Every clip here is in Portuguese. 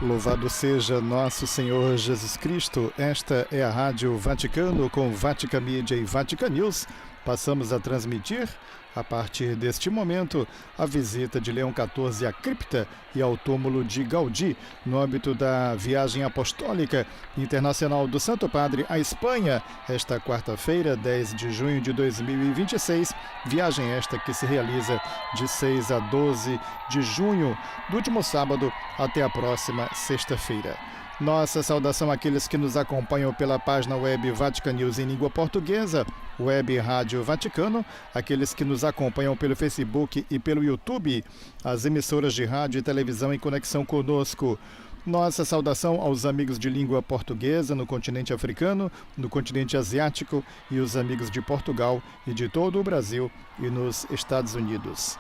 Louvado seja nosso Senhor Jesus Cristo. Esta é a Rádio Vaticano com Vatican Media e Vatican News. Passamos a transmitir, a partir deste momento, a visita de Leão XIV à cripta e ao túmulo de Gaudí, no âmbito da viagem apostólica internacional do Santo Padre à Espanha, esta quarta-feira, 10 de junho de 2026, viagem esta que se realiza de 6 a 12 de junho, do último sábado até a próxima sexta-feira. Nossa saudação àqueles que nos acompanham pela página web Vatican News em língua portuguesa, Web Rádio Vaticano, aqueles que nos acompanham pelo Facebook e pelo YouTube, as emissoras de rádio e televisão em conexão conosco. Nossa saudação aos amigos de língua portuguesa no continente africano, no continente asiático e os amigos de Portugal e de todo o Brasil e nos Estados Unidos.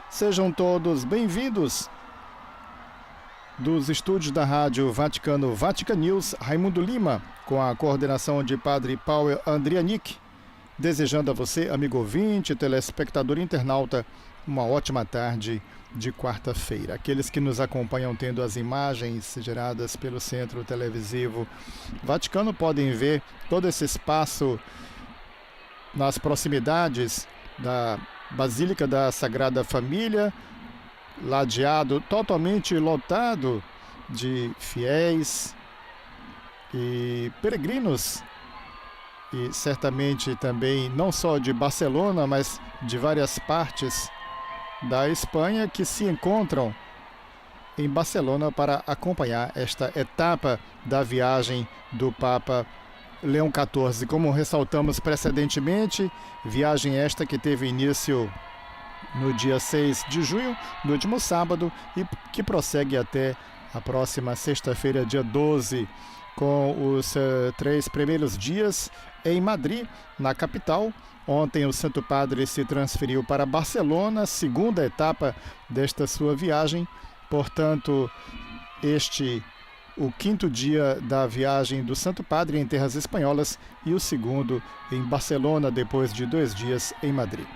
Sejam todos bem-vindos. Dos estúdios da Rádio Vaticano Vatican News, Raimundo Lima, com a coordenação de Padre Paulo Andrianic, desejando a você, amigo ouvinte, telespectador e internauta, uma ótima tarde de quarta-feira. Aqueles que nos acompanham tendo as imagens geradas pelo Centro Televisivo Vaticano podem ver todo esse espaço nas proximidades da Basílica da Sagrada Família, ladeado, totalmente lotado de fiéis e peregrinos, e certamente também não só de Barcelona, mas de várias partes da Espanha que se encontram em Barcelona para acompanhar esta etapa da viagem do Papa Leão XIV. Como ressaltamos precedentemente, viagem esta que teve início no dia 6 de junho, no último sábado, e que prossegue até a próxima sexta-feira, dia 12, com os 3 primeiros dias em Madrid, na capital. Ontem o Santo Padre se transferiu para Barcelona, segunda etapa desta sua viagem. Portanto, o quinto dia da viagem do Santo Padre em terras espanholas e o segundo em Barcelona, depois de 2 dias em Madrid.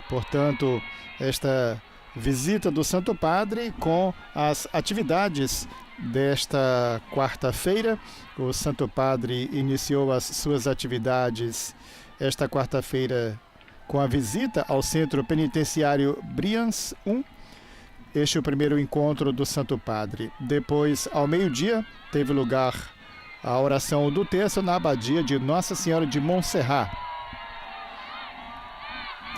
Portanto, esta visita do Santo Padre com as atividades desta quarta-feira. O Santo Padre iniciou as suas atividades esta quarta-feira com a visita ao Centro Penitenciário Brians 1. Este é o primeiro encontro do Santo Padre. Depois, ao meio-dia, teve lugar a oração do terço na abadia de Nossa Senhora de Montserrat.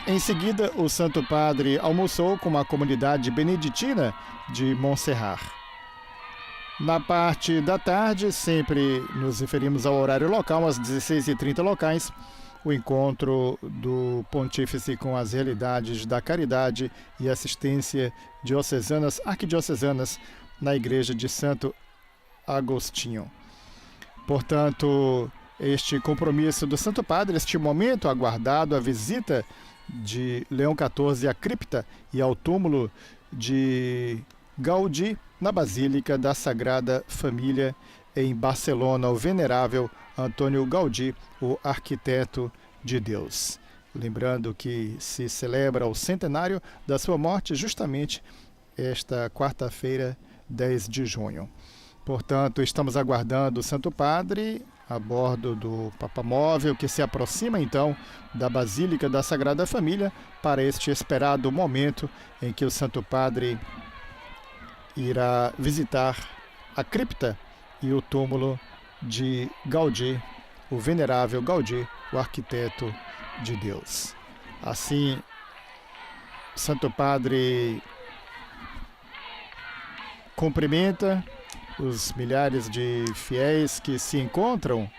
Em seguida, o Santo Padre almoçou com a comunidade beneditina de Montserrat. Na parte da tarde, sempre nos referimos ao horário local, às 16h30 locais, o encontro do Pontífice com as realidades da caridade e assistência diocesanas, arquidiocesanas na Igreja de Santo Agostinho. Portanto, este compromisso do Santo Padre, este momento aguardado, a visita de Leão XIV à cripta e ao túmulo de Gaudí na Basílica da Sagrada Família em Barcelona, o venerável Antônio Gaudí, o arquiteto de Deus. Lembrando que se celebra o centenário da sua morte justamente esta quarta-feira, 10 de junho. Portanto, estamos aguardando o Santo Padre a bordo do Papamóvel, que se aproxima então da Basílica da Sagrada Família para este esperado momento em que o Santo Padre irá visitar a cripta e o túmulo de Gaudí, o venerável Gaudí, o arquiteto de Deus. Assim, o Santo Padre cumprimenta os milhares de fiéis que se encontram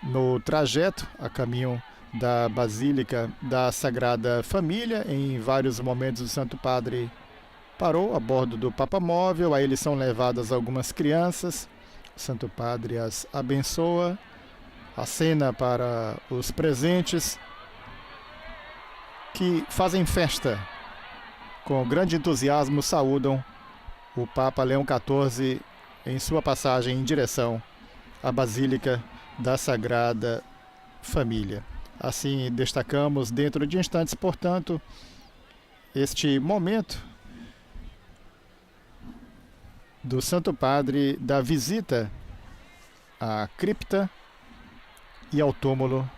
no trajeto a caminho da Basílica da Sagrada Família. Em vários momentos o Santo Padre parou a bordo do Papamóvel, aí eles são levadas algumas crianças, o Santo Padre as abençoa, acena para os presentes, que fazem festa, com grande entusiasmo saúdam o Papa Leão XIV em sua passagem em direção à Basílica da Sagrada Família. Assim, destacamos dentro de instantes, portanto, este momento do Santo Padre da visita à cripta e ao túmulo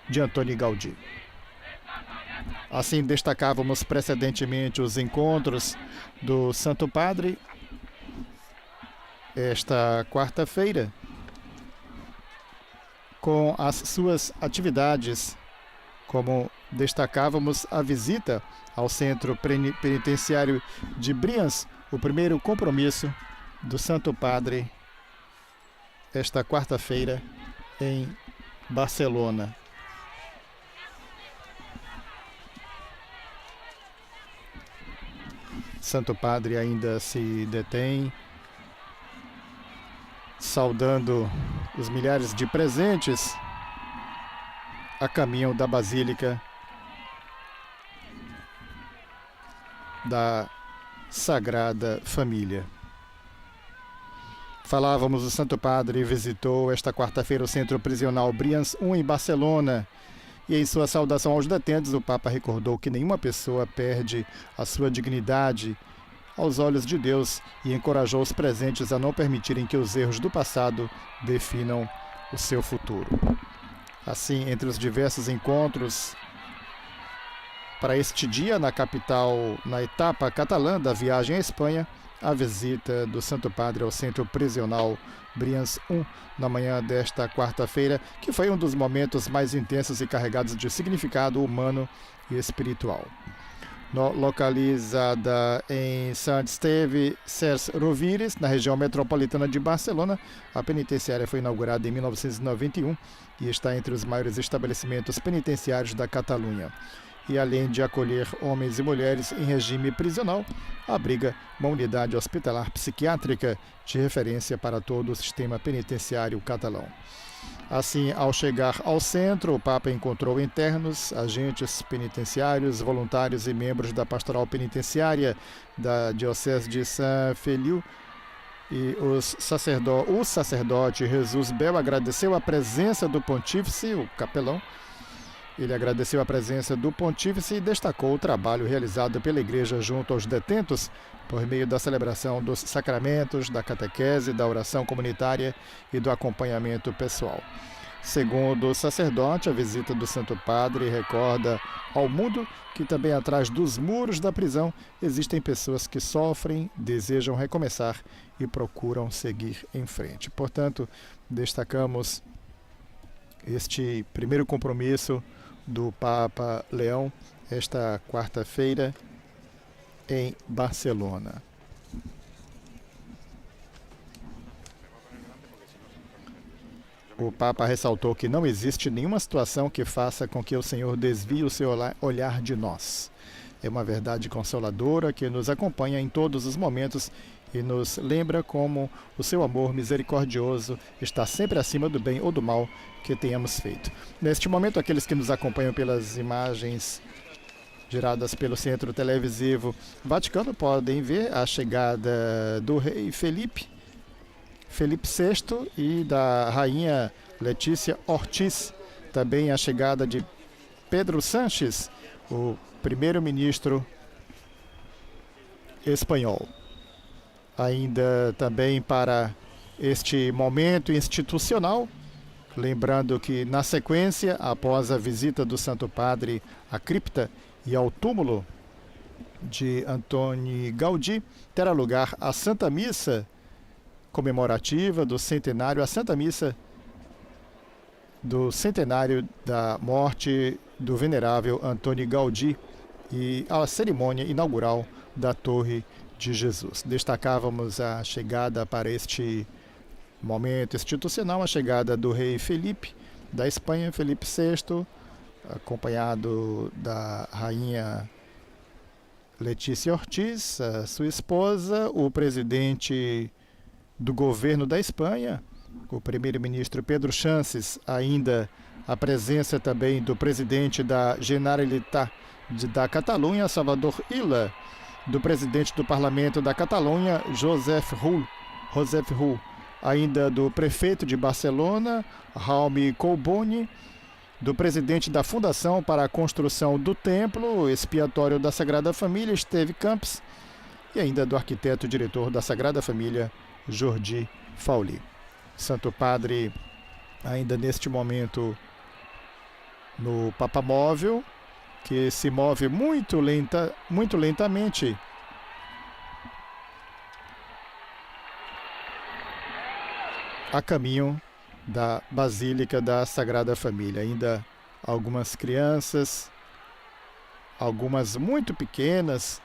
de Antoni Gaudí. Assim, destacávamos precedentemente os encontros do Santo Padre esta quarta-feira, com as suas atividades, como destacávamos a visita ao Centro Penitenciário de Brians, o primeiro compromisso do Santo Padre esta quarta-feira em Barcelona. Santo Padre ainda se detém, saudando os milhares de presentes a caminho da Basílica da Sagrada Família. Falávamos, o Santo Padre visitou esta quarta-feira o Centro Prisional Brians 1 em Barcelona, e em sua saudação aos detentos, o Papa recordou que nenhuma pessoa perde a sua dignidade aos olhos de Deus e encorajou os presentes a não permitirem que os erros do passado definam o seu futuro. Assim, entre os diversos encontros para este dia na capital, na etapa catalã da viagem à Espanha, a visita do Santo Padre ao Centro Prisional Brians 1 na manhã desta quarta-feira, que foi um dos momentos mais intensos e carregados de significado humano e espiritual. Localizada em Sant Esteve Sers Rovires, na região metropolitana de Barcelona, a penitenciária foi inaugurada em 1991 e está entre os maiores estabelecimentos penitenciários da Catalunha. E além de acolher homens e mulheres em regime prisional, abriga uma unidade hospitalar psiquiátrica de referência para todo o sistema penitenciário catalão. Assim, ao chegar ao centro, o Papa encontrou internos, agentes penitenciários, voluntários e membros da pastoral penitenciária da Diocese de Saint Feliu. E o sacerdote Jesus Bel agradeceu a presença do pontífice, o capelão. Ele agradeceu a presença do pontífice e destacou o trabalho realizado pela Igreja junto aos detentos por meio da celebração dos sacramentos, da catequese, da oração comunitária e do acompanhamento pessoal. Segundo o sacerdote, a visita do Santo Padre recorda ao mundo que também atrás dos muros da prisão existem pessoas que sofrem, desejam recomeçar e procuram seguir em frente. Portanto, destacamos este primeiro compromisso do Papa Leão esta quarta-feira em Barcelona. O Papa ressaltou que não existe nenhuma situação que faça com que o Senhor desvie o seu olhar de nós. É uma verdade consoladora que nos acompanha em todos os momentos e nos lembra como o seu amor misericordioso está sempre acima do bem ou do mal que tenhamos feito. Neste momento, aqueles que nos acompanham pelas imagens geradas pelo Centro Televisivo Vaticano podem ver a chegada do rei Felipe VI e da rainha Letícia Ortiz, também a chegada de Pedro Sánchez, o primeiro-ministro espanhol. Ainda também para este momento institucional, lembrando que na sequência, após a visita do Santo Padre à cripta e ao túmulo de Antoni Gaudí, terá lugar a Santa Missa comemorativa do centenário, a Santa Missa do centenário da morte do venerável Antoni Gaudí e a cerimônia inaugural da Torre de Jesus. Destacávamos a chegada para este momento institucional, a chegada do rei Felipe da Espanha, Felipe VI, acompanhado da rainha Letícia Ortiz, a sua esposa, o presidente do governo da Espanha, o primeiro-ministro Pedro Sánchez, ainda a presença também do presidente da Generalitat da Catalunha, Salvador Illa, do presidente do parlamento da Catalunha, Josep Rull, ainda do prefeito de Barcelona, Jaume Colboni, do presidente da Fundação para a Construção do Templo Expiatório da Sagrada Família, Esteve Camps, e ainda do arquiteto-diretor da Sagrada Família, Jordi Fauli. Santo Padre, ainda neste momento, no papamóvel, que se move muito lentamente a caminho da Basílica da Sagrada Família. Ainda algumas crianças, algumas muito pequenas,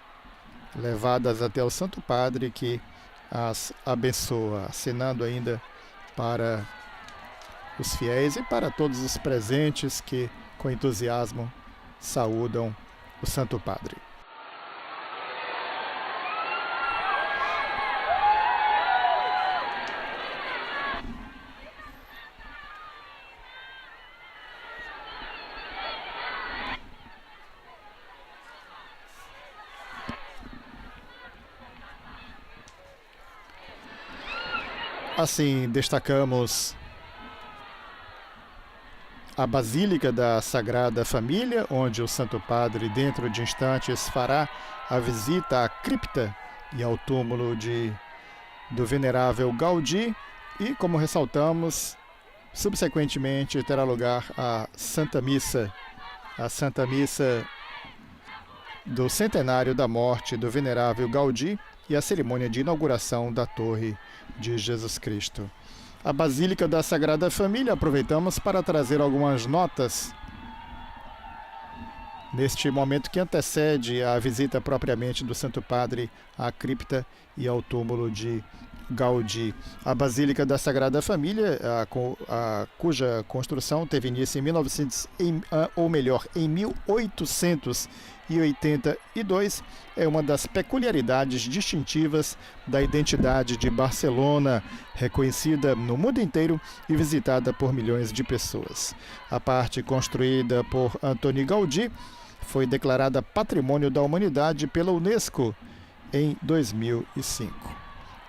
levadas até o Santo Padre, que as abençoa, acenando ainda para os fiéis e para todos os presentes que, com entusiasmo, saúdam o Santo Padre. Assim, destacamos a Basílica da Sagrada Família, onde o Santo Padre, dentro de instantes, fará a visita à cripta e ao túmulo do venerável Gaudí, e, como ressaltamos, subsequentemente terá lugar a Santa Missa do centenário da morte do venerável Gaudí e a cerimônia de inauguração da Torre de Jesus Cristo. A Basílica da Sagrada Família, aproveitamos para trazer algumas notas neste momento que antecede a visita propriamente do Santo Padre à cripta e ao túmulo de Gaudí. A Basílica da Sagrada Família, cuja construção teve início em 1882, é uma das peculiaridades distintivas da identidade de Barcelona, reconhecida no mundo inteiro e visitada por milhões de pessoas. A parte construída por Antoni Gaudí foi declarada Patrimônio da Humanidade pela Unesco em 2005.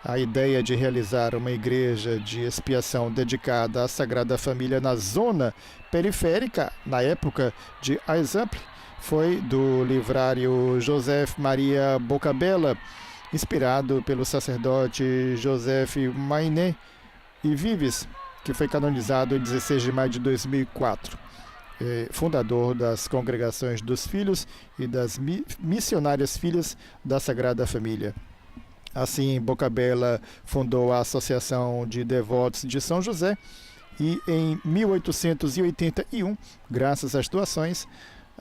A ideia de realizar uma igreja de expiação dedicada à Sagrada Família na zona periférica, na época de Aix-en-Provence, foi do livrário Joseph Maria Boccabella, inspirado pelo sacerdote Joseph Maine e Vives, que foi canonizado em 16 de maio de 2004. Fundador das Congregações dos Filhos e das Missionárias Filhas da Sagrada Família. Assim, Boccabella fundou a Associação de Devotos de São José e, em 1881, graças às doações,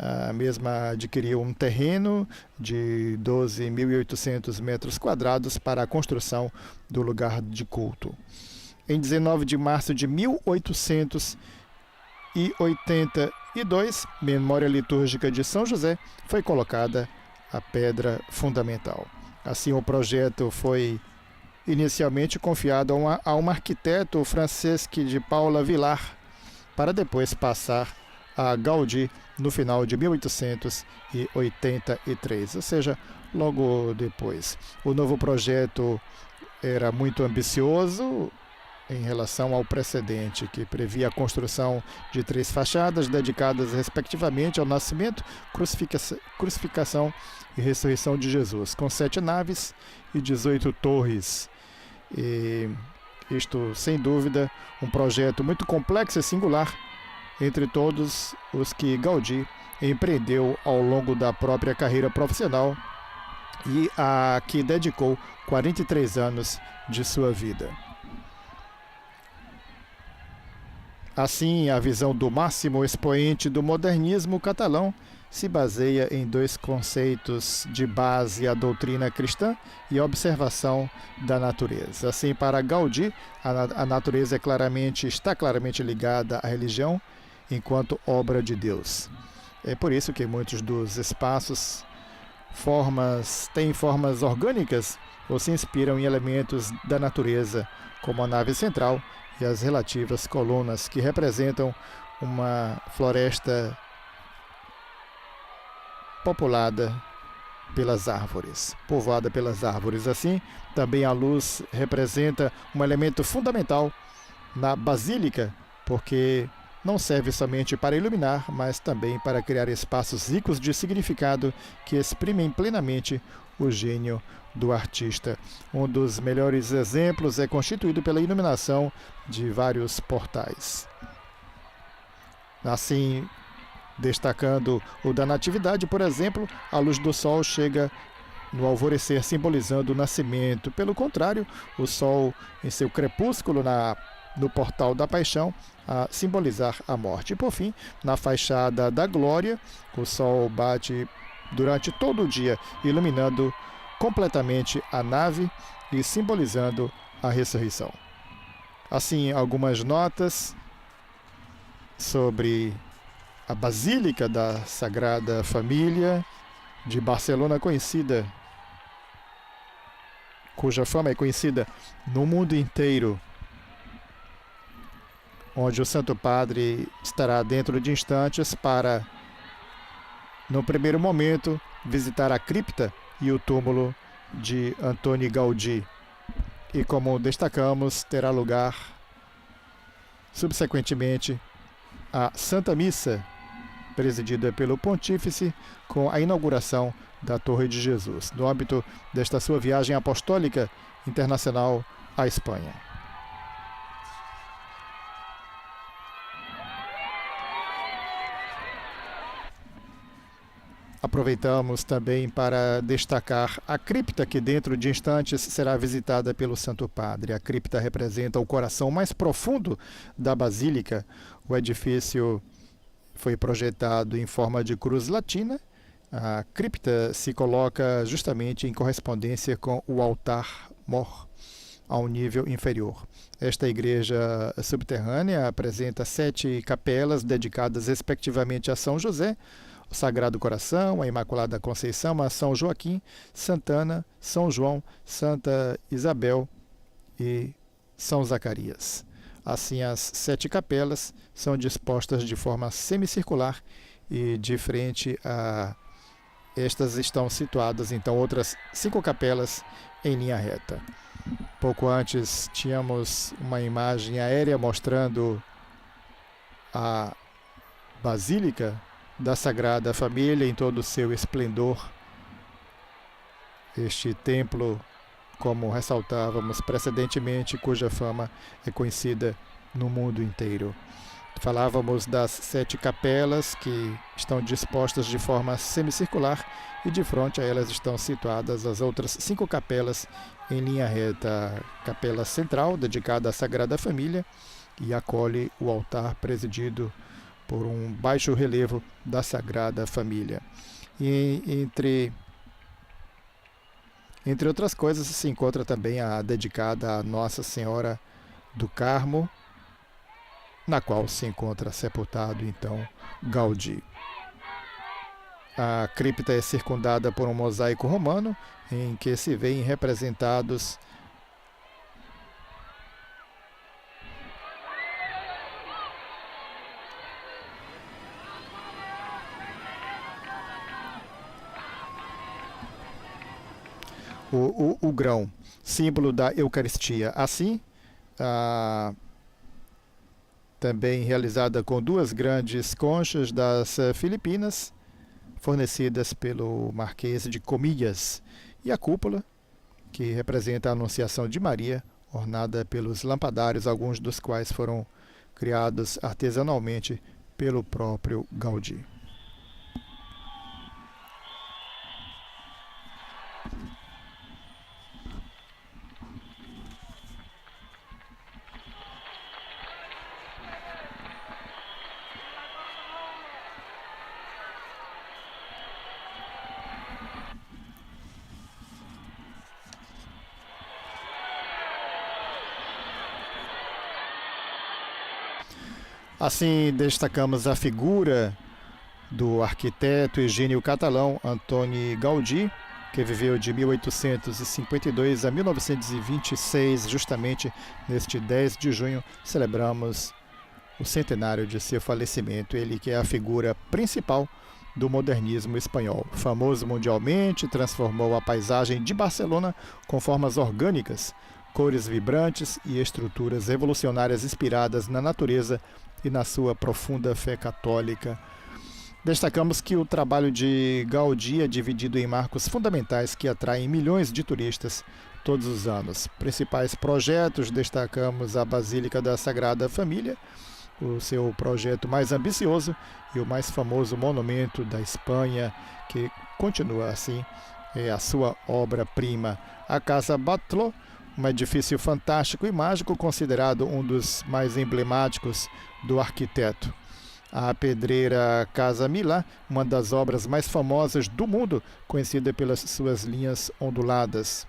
a mesma adquiriu um terreno de 12.800 metros quadrados para a construção do lugar de culto. Em 19 de março de 1882, memória litúrgica de São José, foi colocada a pedra fundamental. Assim, o projeto foi inicialmente confiado a um arquiteto Francesc de Paula Vilar, para depois passar a Gaudí no final de 1883, ou seja, logo depois. O novo projeto era muito ambicioso em relação ao precedente, que previa a construção de 3 fachadas dedicadas respectivamente ao nascimento, crucificação e ressurreição de Jesus, com 7 naves e 18 torres. E isto, sem dúvida, um projeto muito complexo e singular entre todos os que Gaudí empreendeu ao longo da própria carreira profissional e a que dedicou 43 anos de sua vida. Assim, a visão do máximo expoente do modernismo catalão se baseia em 2 conceitos de base: a doutrina cristã e a observação da natureza. Assim, para Gaudí, a natureza está claramente ligada à religião enquanto obra de Deus. É por isso que muitos dos espaços têm formas orgânicas ou se inspiram em elementos da natureza, como a nave central e as relativas colunas, que representam uma floresta povoada pelas árvores. Assim, também a luz representa um elemento fundamental na basílica, porque não serve somente para iluminar, mas também para criar espaços ricos de significado que exprimem plenamente o gênio do artista. Um dos melhores exemplos é constituído pela iluminação de vários portais. Assim, destacando o da Natividade, por exemplo, a luz do sol chega no alvorecer, simbolizando o nascimento. Pelo contrário, o sol em seu crepúsculo no portal da Paixão, a simbolizar a morte. E por fim, na fachada da Glória, o sol bate durante todo o dia, iluminando completamente a nave e simbolizando a ressurreição. Assim, algumas notas sobre a Basílica da Sagrada Família de Barcelona, cuja fama é conhecida no mundo inteiro, onde o Santo Padre estará dentro de instantes para, no primeiro momento, visitar a cripta e o túmulo de Antoni Gaudí. E, como destacamos, terá lugar, subsequentemente, a Santa Missa, presidida pelo Pontífice, com a inauguração da Torre de Jesus, no âmbito desta sua viagem apostólica internacional à Espanha. Aproveitamos também para destacar a cripta que dentro de instantes será visitada pelo Santo Padre. A cripta representa o coração mais profundo da Basílica. O edifício foi projetado em forma de cruz latina. A cripta se coloca justamente em correspondência com o altar-mor, ao nível inferior. Esta igreja subterrânea apresenta 7 capelas dedicadas respectivamente a São José, o Sagrado Coração, a Imaculada Conceição, a São Joaquim, Santana, São João, Santa Isabel e São Zacarias. Assim, as 7 capelas são dispostas de forma semicircular e de frente a estas estão situadas, então, outras 5 capelas em linha reta. Pouco antes, tínhamos uma imagem aérea mostrando a Basílica da Sagrada Família em todo o seu esplendor. Este templo, como ressaltávamos precedentemente, cuja fama é conhecida no mundo inteiro. Falávamos das 7 capelas que estão dispostas de forma semicircular e de frente a elas estão situadas as outras 5 capelas em linha reta. A capela central, dedicada à Sagrada Família, e acolhe o altar presidido por um baixo relevo da Sagrada Família. E entre outras coisas, se encontra também a dedicada a Nossa Senhora do Carmo, na qual se encontra sepultado, então, Gaudí. A cripta é circundada por um mosaico romano, em que se veem representados o grão, símbolo da Eucaristia. Assim, também realizada com 2 grandes conchas das Filipinas, fornecidas pelo Marquês de Comillas, e a cúpula, que representa a Anunciação de Maria, ornada pelos lampadários, alguns dos quais foram criados artesanalmente pelo próprio Gaudí. Assim, destacamos a figura do arquiteto e gênio catalão Antoni Gaudí, que viveu de 1852 a 1926. Justamente neste 10 de junho celebramos o centenário de seu falecimento. Ele que é a figura principal do modernismo espanhol. Famoso mundialmente, transformou a paisagem de Barcelona com formas orgânicas, cores vibrantes e estruturas revolucionárias inspiradas na natureza e na sua profunda fé católica. Destacamos que o trabalho de Gaudí é dividido em marcos fundamentais que atraem milhões de turistas todos os anos. Principais projetos, destacamos a Basílica da Sagrada Família, o seu projeto mais ambicioso e o mais famoso monumento da Espanha, que continua assim, é a sua obra-prima. A Casa Batlló, um edifício fantástico e mágico, considerado um dos mais emblemáticos do arquiteto. A pedreira Casa Milá, uma das obras mais famosas do mundo, conhecida pelas suas linhas onduladas.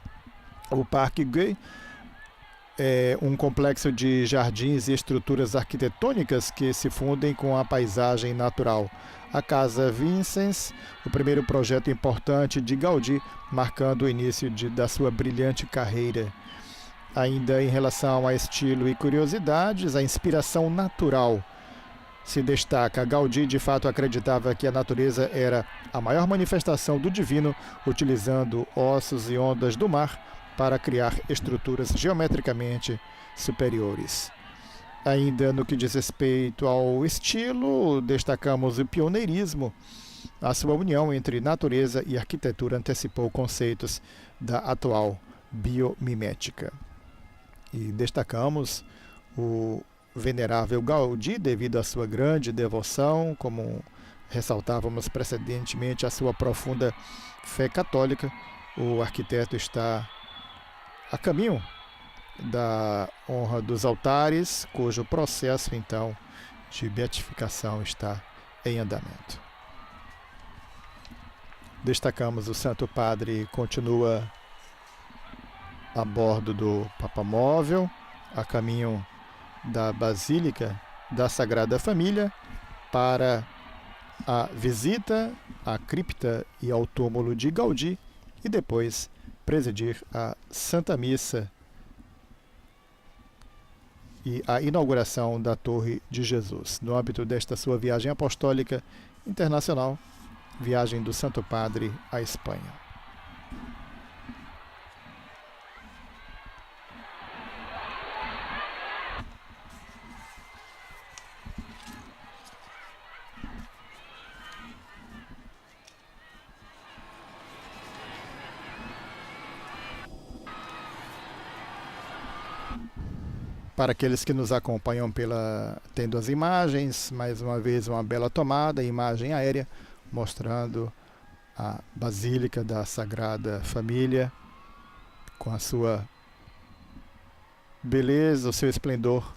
O Parque Güell é um complexo de jardins e estruturas arquitetônicas que se fundem com a paisagem natural. A Casa Vicens, o primeiro projeto importante de Gaudí, marcando o início da sua brilhante carreira. Ainda em relação a estilo e curiosidades, a inspiração natural se destaca. Gaudí de fato acreditava que a natureza era a maior manifestação do divino, utilizando ossos e ondas do mar para criar estruturas geometricamente superiores. Ainda no que diz respeito ao estilo, destacamos o pioneirismo. A sua união entre natureza e arquitetura antecipou conceitos da atual biomimética. E destacamos o venerável Gaudí devido à sua grande devoção, como ressaltávamos precedentemente, a sua profunda fé católica. O arquiteto está a caminho da honra dos altares, cujo processo então de beatificação está em andamento. Destacamos o Santo Padre continua a bordo do Papamóvel, a caminho da Basílica da Sagrada Família para a visita à cripta e ao túmulo de Gaudí e depois presidir a Santa Missa e a inauguração da Torre de Jesus. No âmbito desta sua viagem apostólica internacional, viagem do Santo Padre à Espanha. Para aqueles que nos acompanham tendo as imagens, mais uma vez uma bela tomada, imagem aérea, mostrando a Basílica da Sagrada Família, com a sua beleza, o seu esplendor.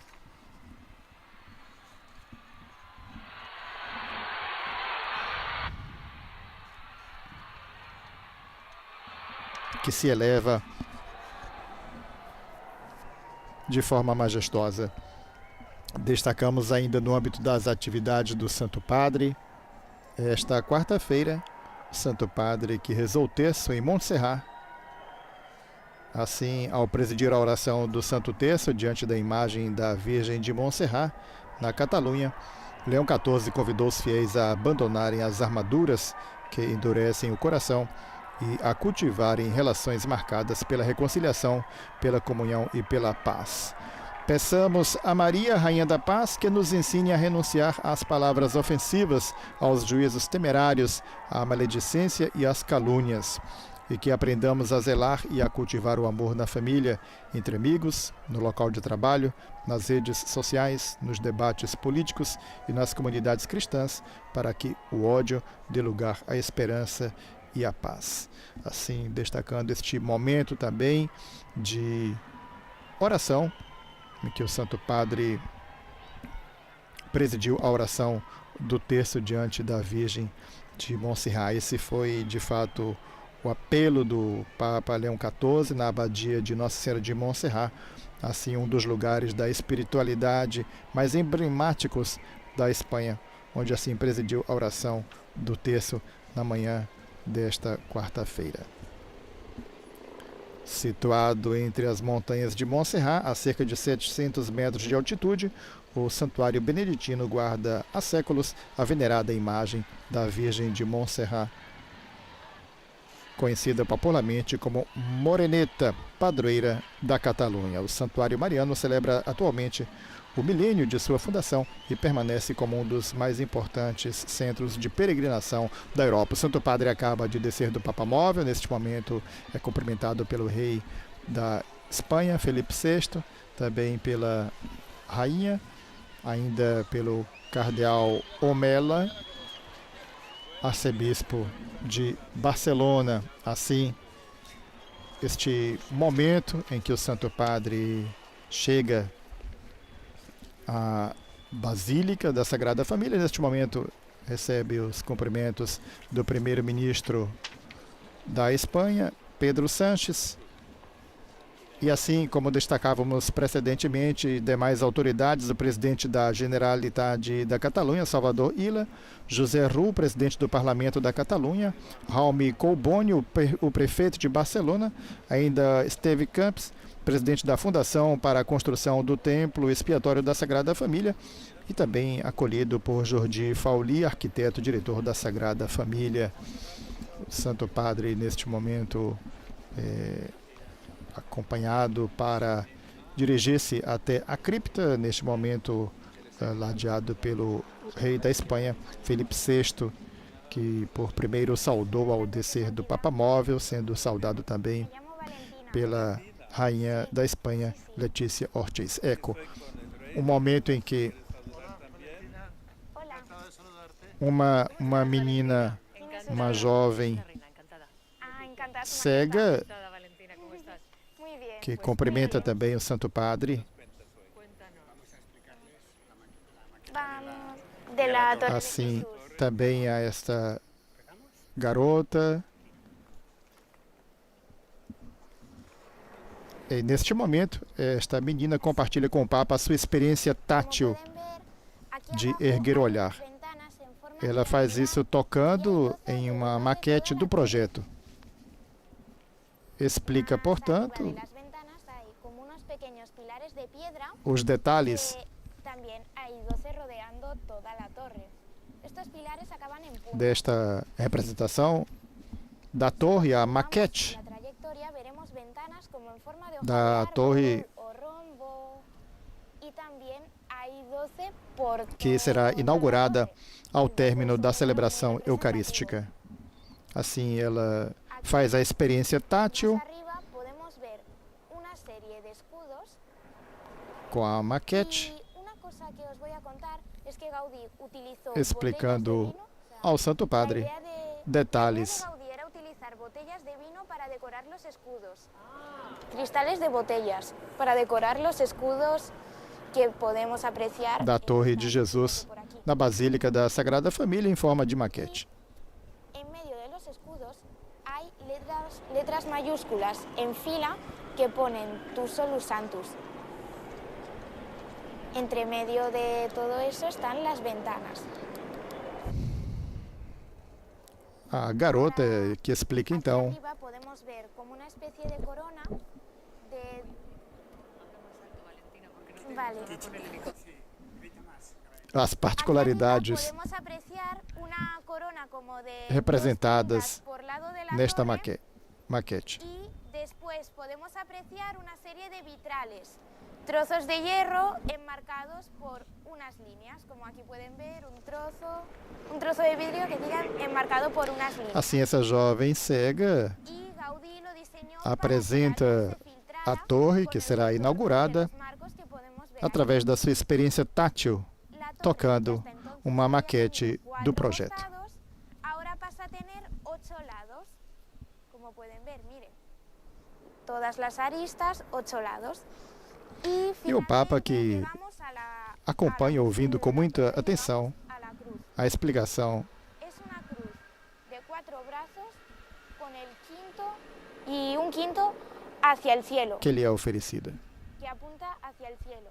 Que se eleva de forma majestosa. Destacamos ainda no âmbito das atividades do Santo Padre, esta quarta-feira, o Santo Padre que rezou o terço em Montserrat. Assim, ao presidir a oração do Santo Terço diante da imagem da Virgem de Montserrat, na Catalunha, Leão XIV convidou os fiéis a abandonarem as armaduras que endurecem o coração e a cultivarem relações marcadas pela reconciliação, pela comunhão e pela paz. Peçamos a Maria, Rainha da Paz, que nos ensine a renunciar às palavras ofensivas, aos juízos temerários, à maledicência e às calúnias, e que aprendamos a zelar e a cultivar o amor na família, entre amigos, no local de trabalho, nas redes sociais, nos debates políticos e nas comunidades cristãs, para que o ódio dê lugar à esperança e a paz. Assim, destacando este momento também de oração, em que o Santo Padre presidiu a oração do terço diante da Virgem de Montserrat. Esse foi, de fato, o apelo do Papa Leão XIV na abadia de Nossa Senhora de Montserrat, assim um dos lugares da espiritualidade mais emblemáticos da Espanha, onde assim presidiu a oração do terço na manhã desta quarta-feira. Situado entre as montanhas de Montserrat, a cerca de 700 metros de altitude, o Santuário Beneditino guarda há séculos a venerada imagem da Virgem de Montserrat, conhecida popularmente como Moreneta, padroeira da Catalunha. O Santuário Mariano celebra atualmente o milênio de sua fundação e permanece como um dos mais importantes centros de peregrinação da Europa. O Santo Padre acaba de descer do Papamóvel, neste momento é cumprimentado pelo rei da Espanha, Felipe VI, também pela rainha, ainda pelo cardeal Omella, arcebispo de Barcelona. Assim, este momento em que o Santo Padre chega à Basílica da Sagrada Família, neste momento recebe os cumprimentos do primeiro-ministro da Espanha, Pedro Sánchez, e assim como destacávamos precedentemente, demais autoridades, o presidente da Generalitat da Catalunha, Salvador Illa, José Rull, presidente do Parlamento da Catalunha, Jaume Collboni, o prefeito de Barcelona, ainda Esteve Camps, presidente da Fundação para a Construção do Templo Expiatório da Sagrada Família, e também acolhido por Jordi Fauli, arquiteto, diretor da Sagrada Família. O Santo Padre, neste momento, acompanhado para dirigir-se até a cripta, neste momento ladeado pelo rei da Espanha, Felipe VI, que por primeiro saudou ao descer do Papamóvel, sendo saudado também pela rainha da Espanha, Letícia Ortiz. Eco, um momento em que uma menina, uma jovem cega, que cumprimenta também o Santo Padre. Assim, também a esta garota. E neste momento, esta menina compartilha com o Papa a sua experiência tátil de erguer o olhar. Ela faz isso tocando em uma maquete do projeto. Explica, portanto, os detalhes desta representação da torre, a maquete da torre que será inaugurada ao término da celebração eucarística. Assim, ela faz a experiência tátil com a maquete, explicando ao Santo Padre detalhes. Cristales de botellas para decorar los escudos que podemos apreciar da Torre de Jesus na Basílica da Sagrada Família em forma de maquete. En medio de los escudos hay letras mayúsculas en fila que ponen Tu Solus Sanctus. Entre medio de todo eso están las ventanas. A garota que explica então arriba podemos ver como una especie de corona de... Vale. as particularidades Podemos apreciar una corona como de representadas por lado de la nesta torre, maquete. y después podemos apreciar una serie de vitrales, trozos de hierro enmarcados por unas líneas, como aquí pueden ver un trozo de vidrio que digan enmarcado por unas líneas. Assim, essa jovem cega Y Gaudí lo diseñó apresenta a torre que será inaugurada através da sua experiência tátil, tocando uma maquete do projeto. Agora passa a ter 8 lados, como podem ver, miren. Todas as aristas, 8 lados. E o Papa, que acompanha ouvindo com muita atenção a explicação É uma cruz de 4 braços com o quinto e um quinto hacia el cielo, que lhe é oferecida. que apunta hacia el cielo.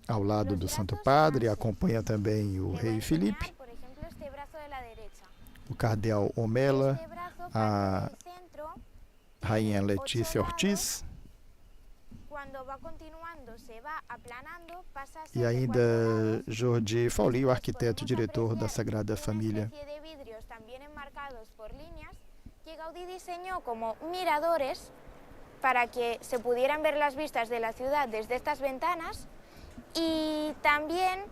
Ao lado do Santo Padre, acompanha também o rei Felipe, Por exemplo, este braço de la derecha. o cardeal Omella, Este braço a parte del centro. rainha Letícia Ortiz Quando vai continuando, se vai aplanando, passa a ser e de ainda 4 lados. Jordi Fauli, o arquiteto Podemos diretor da apreciar Sagrada una Família. especie de vidrios también enmarcados por líneas que Gaudí diseñó como miradores para que se pudieran ver las vistas de la ciudad desde estas ventanas y también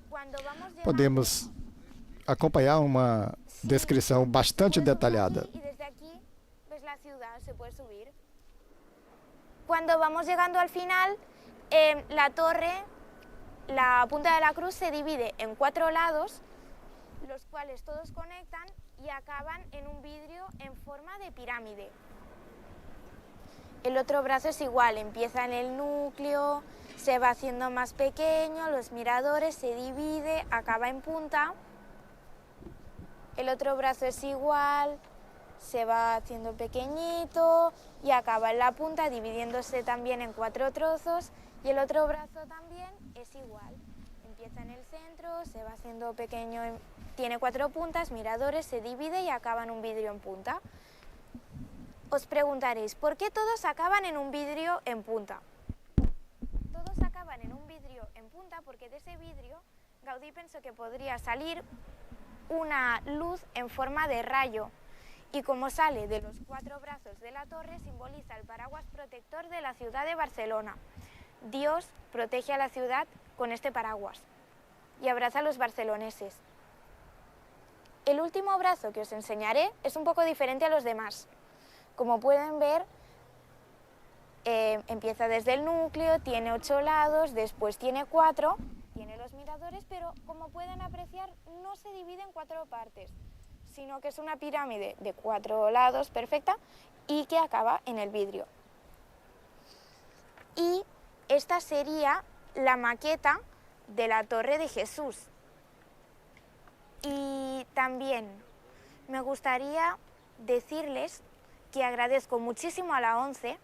cuando vamos llegando... Podemos acompanhar uma descrição bastante detalhada. Y desde aquí ves la ciudad, se puede subir. Cuando vamos llegando al final, la torre, la punta de la cruz se divide en 4 lados, los cuales todos conectan y acaban en un vidrio en forma de pirámide. El otro brazo es igual, empieza en el núcleo, se va haciendo más pequeño, los miradores, se divide, acaba en punta. El otro brazo es igual, se va haciendo pequeñito y acaba en la punta, dividiéndose también en 4 trozos. Y el otro brazo también es igual, empieza en el centro, se va haciendo pequeño, tiene 4 puntas, miradores, se divide y acaba en un vidrio en punta. Os preguntaréis, ¿por qué todos acaban en un vidrio en punta? Todos acaban en un vidrio en punta porque de ese vidrio Gaudí pensó que podría salir una luz en forma de rayo y como sale de los 4 brazos de la torre simboliza el paraguas protector de la ciudad de Barcelona. Dios protege a la ciudad con este paraguas y abraza a los barceloneses. El último brazo que os enseñaré es un poco diferente a los demás. Como pueden ver, empieza desde el núcleo, tiene 8 lados, después tiene 4, tiene los miradores, pero como pueden apreciar no se divide en 4 partes, sino que es una pirámide de 4 lados perfecta y que acaba en el vidrio. Y esta sería la maqueta de la Torre de Jesús. Y también me gustaría decirles que agradezco muchísimo a la ONCE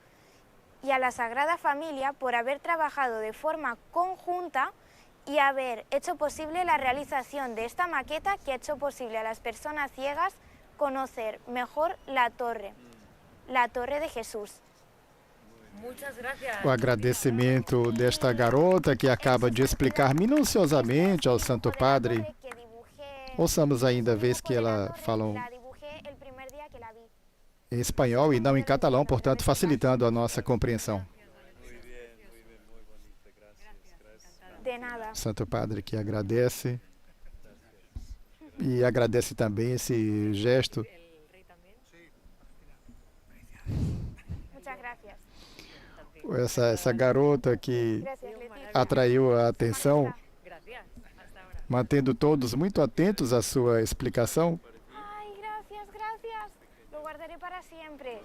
y a la Sagrada Familia por haber trabajado de forma conjunta y haber hecho posible la realización de esta maqueta que ha hecho posible a las personas ciegas conocer mejor la torre de Jesús. Muchas gracias. O agradecimento desta garota que acaba de explicar minuciosamente ao Santo Padre. Ouçamos ainda a vez que ela fala em espanhol e não em catalão, portanto, facilitando a nossa compreensão. De nada. Santo Padre que agradece e agradece também esse gesto. Muchas gracias. Essa garota que Gracias, Leticia. atraiu a atenção, Gracias. Hasta ahora. mantendo todos muito atentos à sua explicação. Ay, gracias, gracias. Lo guardaré para siempre.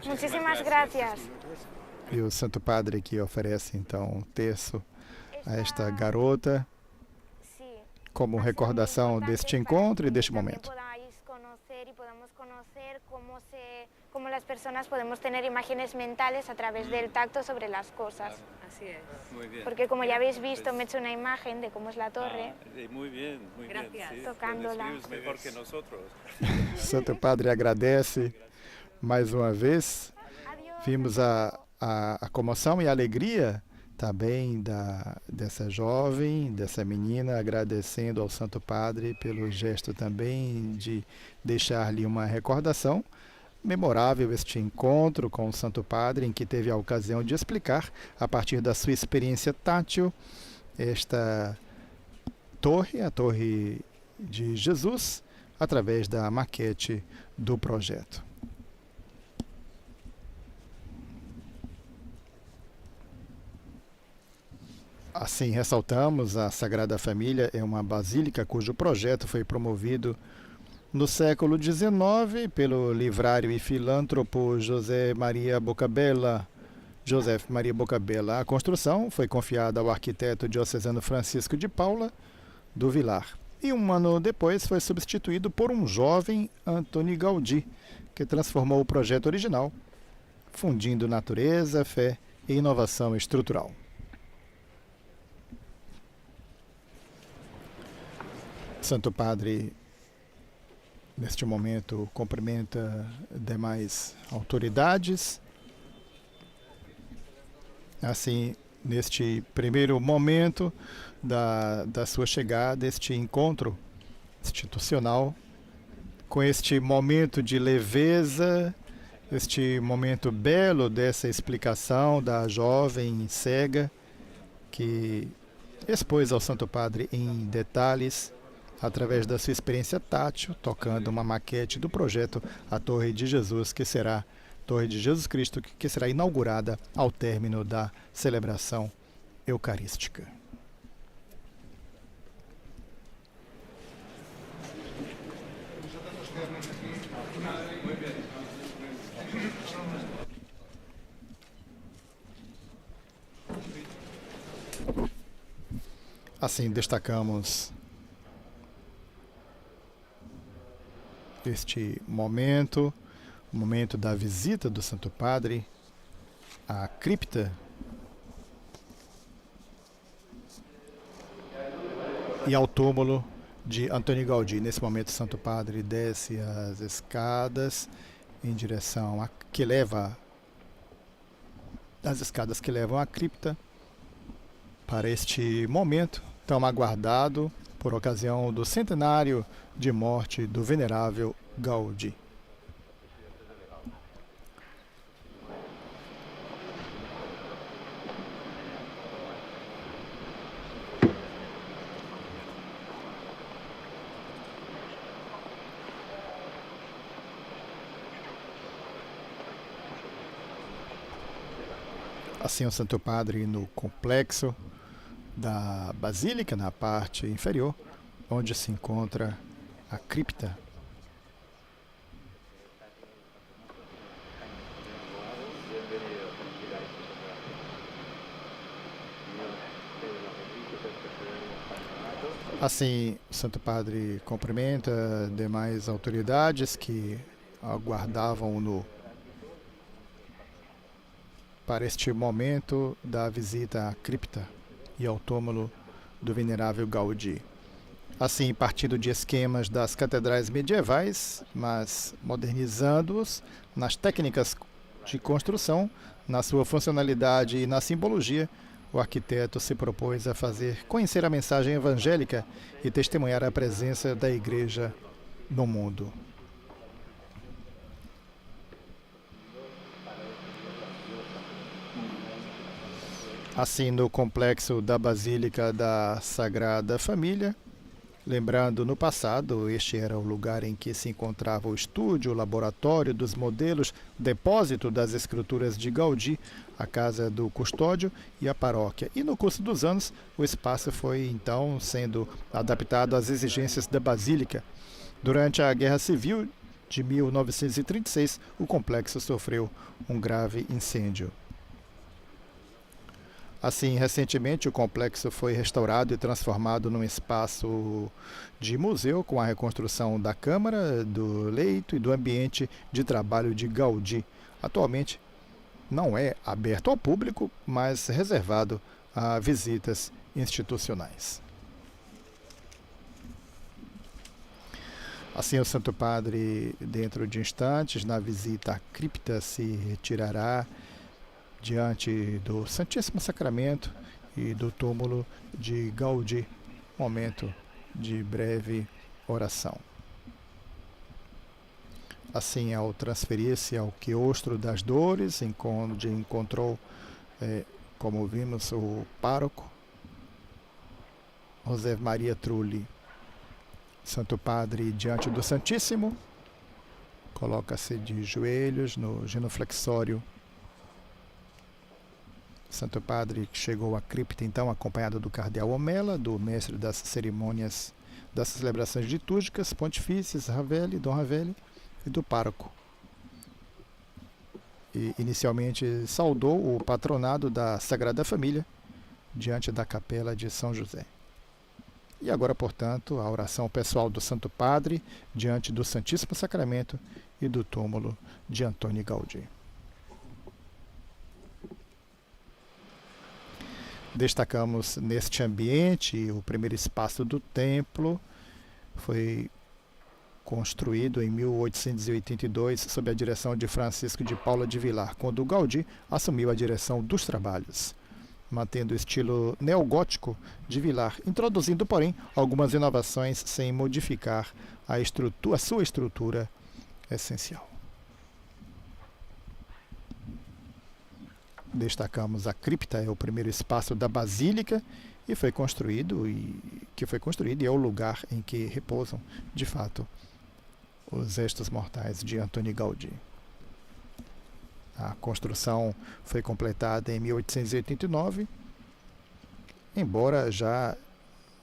Muchísimas gracias. E o Santo Padre que oferece, então, um terço a esta garota Sí. como Va a ser muy recordação importante deste para encontro e que deste también momento. podáis conocer y podamos conocer cómo las personas podemos tener imágenes mentales a través del tacto sobre las cosas. Así es. Muy bien. Porque como ya habéis visto, me he hecho una imagen de cómo es la torre. Muy bien, muy Gracias. bien. Sí, Tocándola. lo describes mejor que nosotros. Santo Padre agradece mais uma vez. Adiós. Vimos a comoção e a alegria também dessa jovem, dessa menina, agradecendo ao Santo Padre pelo gesto também de deixar-lhe uma recordação. Memorável este encontro com o Santo Padre, em que teve a ocasião de explicar, a partir da sua experiência tátil, esta torre, a Torre de Jesus, através da maquete do projeto. Assim, ressaltamos, a Sagrada Família é uma basílica cujo projeto foi promovido no século XIX pelo livrário e filântropo José Maria Bocabella. A construção foi confiada ao arquiteto diocesano Francisco de Paula do Vilar. E um ano depois foi substituído por um jovem Antoni Gaudí, que transformou o projeto original, fundindo natureza, fé e inovação estrutural. Santo Padre, neste momento, cumprimenta demais autoridades. Assim, neste primeiro momento da sua chegada, este encontro institucional, com este momento de leveza este momento belo dessa explicação da jovem cega que expôs ao Santo Padre em detalhes, através da sua experiência tátil, tocando uma maquete do projeto A Torre de Jesus, que será Torre de Jesus Cristo, que será inaugurada ao término da celebração eucarística. Assim, destacamos este momento, o momento da visita do Santo Padre à cripta e ao túmulo de Antoni Gaudí. Nesse momento, o Santo Padre desce as escadas em direção a que leva as escadas que levam à cripta para este momento tão aguardado por ocasião do centenário de morte do venerável Gaudí. Assim, o Santo Padre no complexo da Basílica, na parte inferior, onde se encontra a cripta. Assim, o Santo Padre cumprimenta demais autoridades que aguardavam-no para este momento da visita à cripta e ao túmulo do venerável Gaudí. Assim, partindo de esquemas das catedrais medievais, mas modernizando-os nas técnicas de construção, na sua funcionalidade e na simbologia, o arquiteto se propôs a fazer conhecer a mensagem evangélica e testemunhar a presença da Igreja no mundo. Assim, no complexo da Basílica da Sagrada Família, lembrando no passado, este era o lugar em que se encontrava o estúdio, o laboratório dos modelos, depósito das escrituras de Gaudí, a casa do custódio e a paróquia. E no curso dos anos, o espaço foi então sendo adaptado às exigências da Basílica. Durante a Guerra Civil de 1936, o complexo sofreu um grave incêndio. Assim, recentemente, o complexo foi restaurado e transformado num espaço de museu com a reconstrução da câmara, do leito e do ambiente de trabalho de Gaudí. Atualmente, não é aberto ao público, mas reservado a visitas institucionais. Assim, o Santo Padre, dentro de instantes, na visita à cripta, se retirará diante do Santíssimo Sacramento e do túmulo de Gaudí, momento de breve oração. Assim, ao transferir-se ao quiostro das dores, onde encontrou, como vimos, o pároco José Maria Trulli. Santo Padre, diante do Santíssimo, coloca-se de joelhos no genuflexório. Santo Padre chegou à cripta, então, acompanhado do cardeal Omella, do mestre das cerimônias das celebrações litúrgicas, pontifícias, Dom Ravelli, e do pároco. E, inicialmente, saudou o patronado da Sagrada Família, diante da capela de São José. E agora, portanto, a oração pessoal do Santo Padre, diante do Santíssimo Sacramento e do túmulo de Antoni Gaudí. Destacamos neste ambiente o primeiro espaço do templo, foi construído em 1882 sob a direção de Francisco de Paula de Vilar, quando Gaudí assumiu a direção dos trabalhos, mantendo o estilo neogótico de Vilar, introduzindo, porém, algumas inovações sem modificar a sua estrutura essencial. destacamos a cripta, é o primeiro espaço da Basílica, que foi construído e é o lugar em que repousam, de fato, os restos mortais de Antoni Gaudí. A construção foi completada em 1889, embora já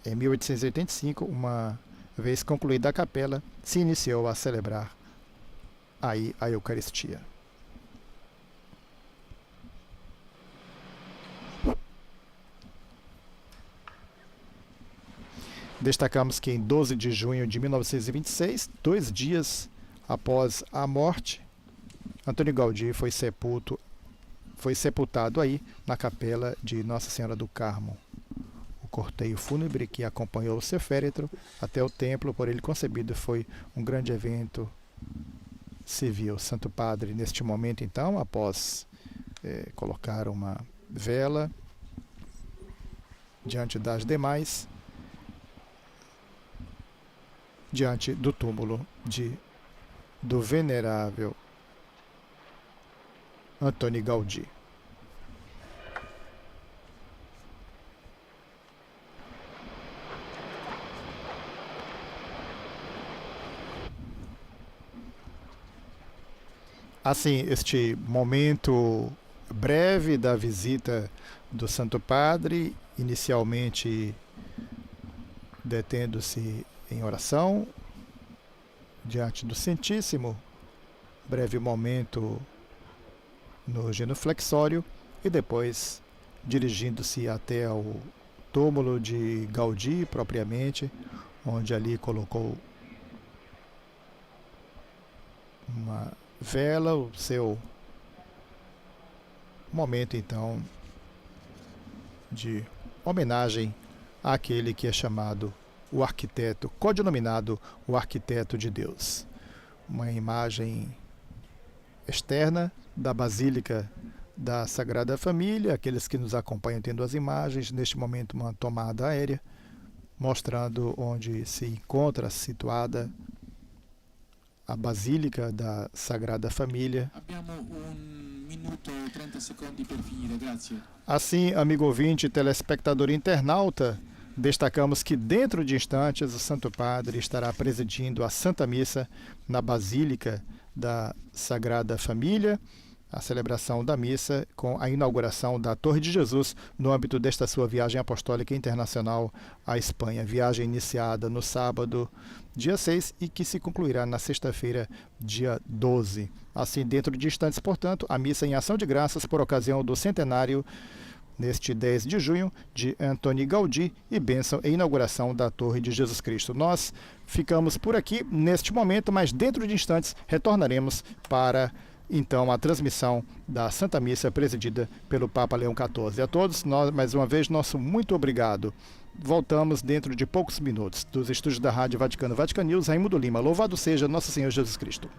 em 1885, uma vez concluída a capela, se iniciou a celebrar aí a Eucaristia. Destacamos que em 12 de junho de 1926, 2 dias após a morte, Antoni Gaudí foi sepultado aí na capela de Nossa Senhora do Carmo. O corteio fúnebre que acompanhou o seu féretro até o templo por ele concebido foi um grande evento civil. Santo Padre, neste momento então, após colocar uma vela diante das demais, diante do túmulo do venerável Antoni Gaudí. Assim, este momento breve da visita do Santo Padre, inicialmente detendo-se em oração diante do Santíssimo, breve momento no genuflexório e depois dirigindo-se até ao túmulo de Gaudí propriamente, onde ali colocou uma vela, o seu momento então de homenagem àquele que é chamado o arquiteto, codinominado o arquiteto de Deus. Uma imagem externa da Basílica da Sagrada Família, aqueles que nos acompanham tendo as imagens, neste momento uma tomada aérea, mostrando onde se encontra situada a Basílica da Sagrada Família. Assim, amigo ouvinte, telespectador e internauta, destacamos que dentro de instantes o Santo Padre estará presidindo a Santa Missa na Basílica da Sagrada Família, a celebração da missa com a inauguração da Torre de Jesus no âmbito desta sua viagem apostólica internacional à Espanha. Viagem iniciada no sábado, dia 6, e que se concluirá na sexta-feira, dia 12. Assim, dentro de instantes, portanto, a missa em ação de graças por ocasião do centenário, neste 10 de junho, de Antoni Gaudí e bênção e inauguração da Torre de Jesus Cristo. Nós ficamos por aqui neste momento, mas dentro de instantes retornaremos para então a transmissão da Santa Missa presidida pelo Papa Leão XIV. A todos, nós, mais uma vez, nosso muito obrigado. Voltamos dentro de poucos minutos. Dos estúdios da Rádio Vaticano, Vatican News, Raimundo Lima. Louvado seja Nosso Senhor Jesus Cristo.